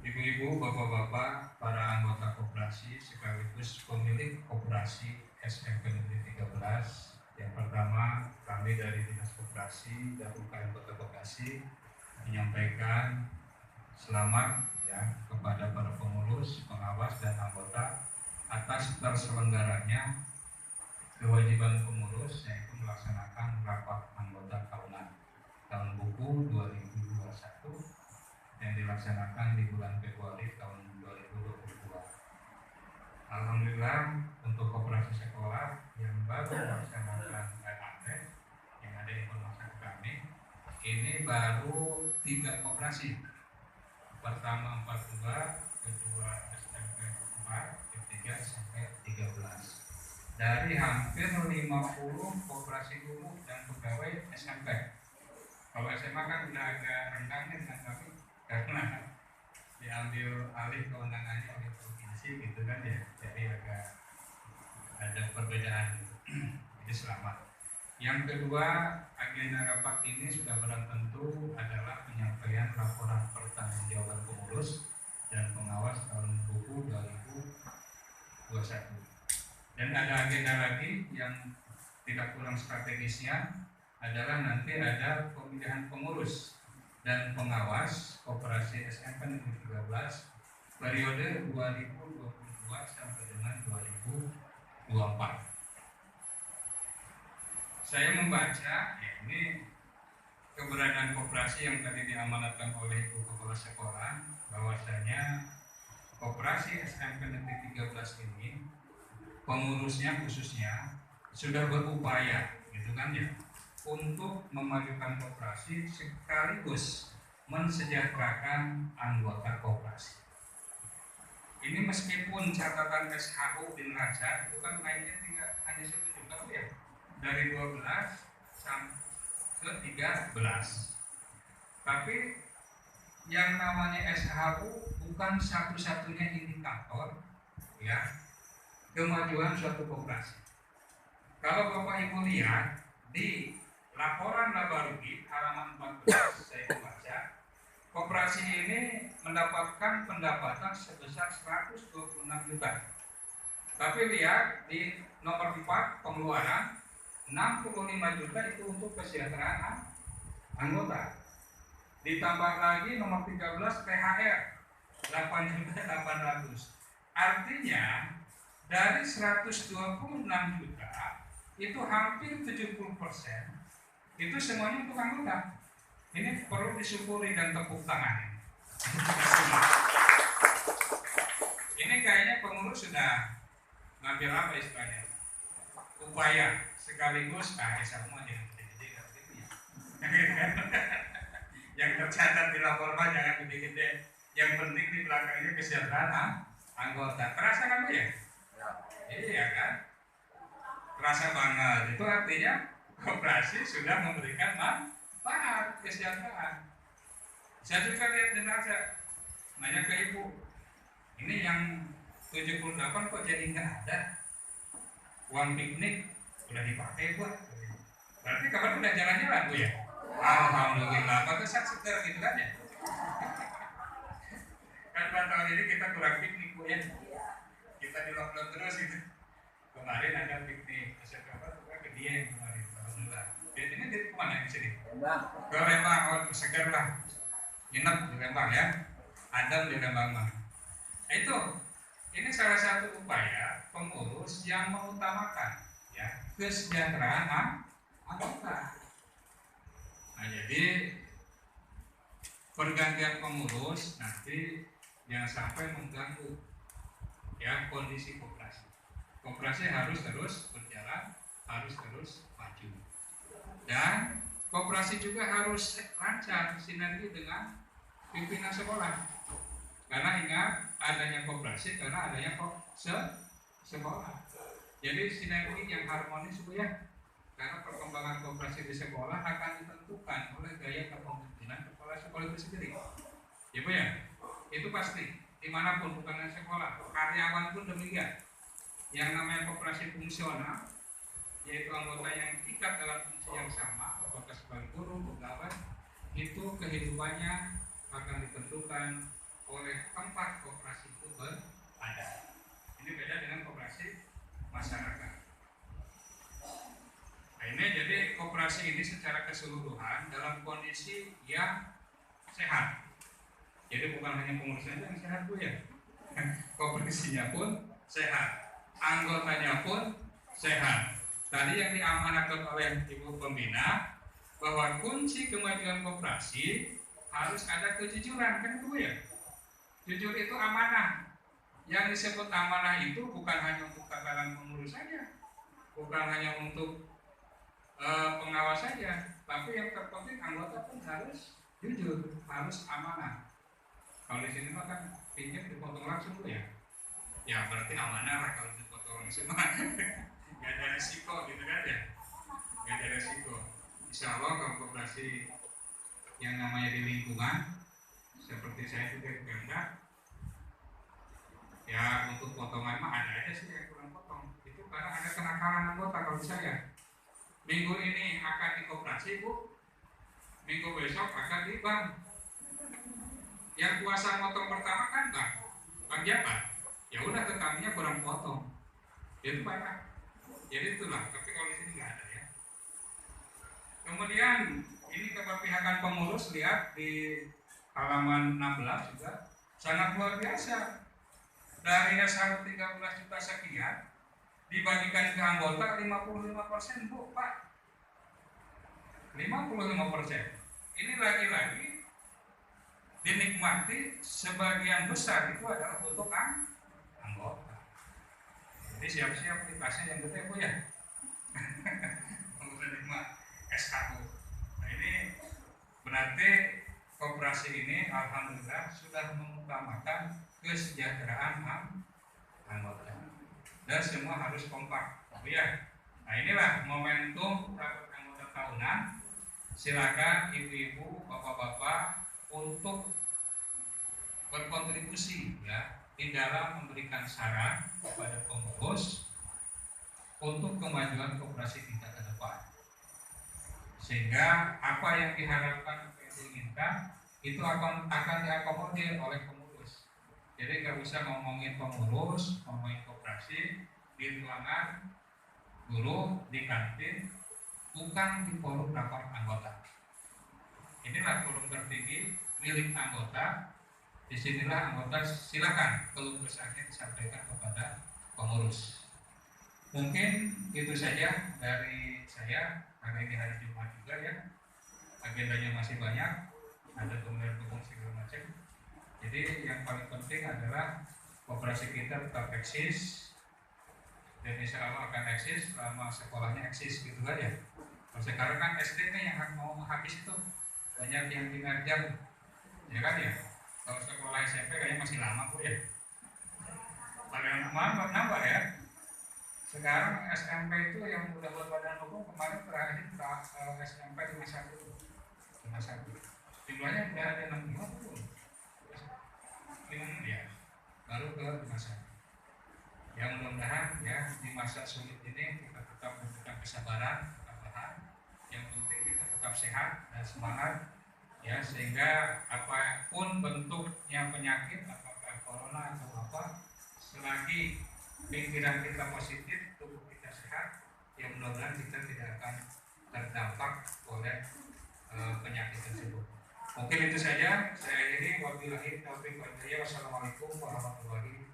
Ibu-ibu, bapak-bapak, para anggota koperasi sekaligus pemilik koperasi SMP Negeri 13. Yang pertama, kami dari Dinas Koperasi dan UKM Kota Bekasi menyampaikan selamat kepada para pengurus, pengawas, dan anggota atas terselenggaranya kewajiban pengurus, yaitu melaksanakan rapat anggota tahunan tahun buku 2021 yang dilaksanakan di bulan Februari tahun 2022. Alhamdulillah untuk koperasi sekolah yang baru melaksanakan RAT, yang ada informasi ke kami, ini baru 3 koperasi. Pertama 42, kedua SMP 4, ketiga SMP 13. Dari hampir 50 koperasi guru dan pegawai SMP. Kalau SMA kan udah agak rendahnya dengan kami karena diambil alih kewenangannya oleh provinsi gitu kan ya, jadi agak ada perbedaan gitu. Jadi selamat. Yang kedua, agenda rapat ini sudah barang tentu adalah penyampaian laporan pertanggungjawaban pengurus dan pengawas tahun buku 2021. Dan ada agenda lagi yang tidak kurang strategisnya adalah nanti ada pemilihan pengurus dan pengawas koperasi SMP Negeri 13 periode 2022 sampai dengan 2024. Saya membaca ini keberadaan koperasi yang tadi diamanatkan oleh Ibu Kepala Sekolah, bahwasanya koperasi SMP Negeri 13 ini pengurusnya khususnya sudah berupaya gitu kan ya, untuk memajukan koperasi sekaligus mensejahterakan anggota koperasi. Ini meskipun catatan SHU di neraca itu kan naiknya hanya 1 juta ya, dari 12 sampai ke 13. Tapi yang namanya SHU bukan satu-satunya indikator ya kemajuan suatu koperasi. Kalau Bapak Ibu lihat di laporan laba rugi halaman 14 saya membaca, koperasi ini mendapatkan pendapatan sebesar 126 juta. Tapi lihat di nomor 4 pengeluaran 65 juta itu untuk kesejahteraan anggota. Ditambah lagi nomor 13 THR 8.800. Artinya dari 126 juta itu hampir 70% itu semuanya untuk anggota. Ini perlu disyukuri dan tepuk tangan. Ini kayaknya pengurus sudah ngambil apa istilahnya, upaya sekaligus semua jangan gede-gede gitu ya. Yang tercatat di laporan jangan gede-gede. Yang penting di belakangnya kesejahteraan anggota. Terasa kan Bu ya? Iya kan? Terasa banget. Itu artinya koperasi sudah memberikan manfaat kesejahteraan. Saya juga lihat di neraca, nanya ke Ibu, ini yang 78 kok jadi nggak ada? Uang piknik udah dipakai buat. Berarti kapan udah jalan-jalan Bu ya? Alhamdulillah. Pantesan seger gitu kan ya? Kan tahun ini kita kurang piknik Bu ya. Kita di lockdown terus gitu. Kemarin ada piknik siapa ke Dieng kemarin, alhamdulillah. Dia ini di mana di sini? Ke Lembang, segar lah. Nginep di Lembang ya. Adam di Lembang mah. Itu ini salah satu upaya pengurus yang mengutamakan ya kesejahteraan anggota. Nah, jadi pergantian pengurus nanti jangan sampai mengganggu ya kondisi koperasi. Koperasi harus terus berjalan, harus terus maju. Dan koperasi juga harus lancar sinergi dengan pimpinan sekolah. Karena ingat adanya koperasi karena adanya sekolah. Jadi sinergi yang harmonis Bu ya. Karena perkembangan koperasi di sekolah akan ditentukan oleh gaya kepemimpinan kepala sekolah itu sendiri. Ya Bu ya. Itu pasti dimanapun, bukan hanya sekolah, karyawan pun demikian. Yang namanya koperasi fungsional, yaitu anggota yang terikat dalam fungsi yang sama, apakah sebagai guru, pegawai, itu kehidupannya akan ditentukan oleh tempat koperasi itu berada. Ini beda dengan koperasi masyarakat. Nah, ini jadi koperasi ini secara keseluruhan dalam kondisi yang sehat. Jadi bukan hanya pengurusnya yang sehat Bu ya, koperasinya pun sehat, anggotanya pun sehat. Tadi yang diamanatkan oleh Ibu Pembina bahwa kunci kemajuan koperasi harus ada kejujuran, kan Bu ya. Jujur itu amanah. Yang disebut amanah itu bukan hanya untuk tataran pengurus saja, bukan hanya untuk pengawas saja, tapi yang terpenting anggota pun harus jujur, harus amanah. Kalau di sini mah kan pinjam dipotong langsung tuh ya, ya berarti amanah lah kalau dipotong langsung mah. Gak ada resiko gitu kan ya, gak ada resiko. Insya Allah kalau koperasi yang namanya di lingkungan seperti saya juga di Pemda, ya untuk potongan mah ada aja sih yang kurang potong. Itu karena ada kenakalan anggota. Kalau saya minggu ini akan di koperasi Bu, minggu besok akan di bank. Yang kuasa motong pertama kan bank jabat. Ya udah tetangnya kurang potong. Itu banyak. Jadi itulah. Tapi kalau di sini nggak ada ya. Kemudian ini keberpihakan pengurus, lihat di halaman 16 juga sangat luar biasa. Dari SH 13 juta sekian dibagikan ke anggota 55% Bu Pak. 55%. Ini lagi-lagi dinikmati sebagian besar itu adalah untuk anggota. Jadi siap-siap dikasih yang gede Bu ya. Untuk menerima SKU. Nah ini berarti koperasi ini alhamdulillah sudah mengutamakan kesejahteraan anggota. Dan semua harus kompak. Bu ya. Nah inilah momentum rapat anggota tahunan. Silakan ibu-ibu, bapak-bapak untuk berkontribusi ya di dalam memberikan saran kepada pengurus untuk kemajuan koperasi kita ke depan, sehingga apa yang diharapkan, apa yang diinginkan itu akan diakomodir oleh pengurus. Jadi nggak usah ngomongin pengurus, ngomongin koperasi di ruangan guru, di kantin, bukan di forum rapat anggota. Inilah forum tertinggi milik anggota. Disinilah anggota silakan keluh kesahnya disampaikan kepada pengurus. Mungkin itu saja dari saya, karena ini hari Jumat juga ya, agendanya masih banyak, ada tumbuh-tumbuh segala macam. Jadi yang paling penting adalah koperasi kita tetap eksis, dan insya Allah akan eksis selama sekolahnya eksis gitu aja. Kalau sekarang kan SD nih yang mau habis itu banyak yang tinggal jam, ya kan ya. Kalau sekolah SMP kayaknya masih lama Bu ya. Paling nambah ya. Sekarang SMP itu yang udah berbadan hukum kemarin terakhir SMP 51. Jumlahnya udah ada 65 ya. Baru ke 51. Yang mudah-mudahan ya di masa sulit ini kita tetap memberikan kesabaran, ketabahan. Yang penting kita tetap sehat dan semangat ya, sehingga apapun bentuknya penyakit, apakah corona atau apa, selagi pikiran kita positif, tubuh kita sehat, ya mudah-mudahan kita tidak akan terdampak oleh penyakit tersebut. Mungkin itu saja. Saya akhiri. Wabillahi taufiq wal hidayah. Wassalamualaikum warahmatullahi wabarakatuh.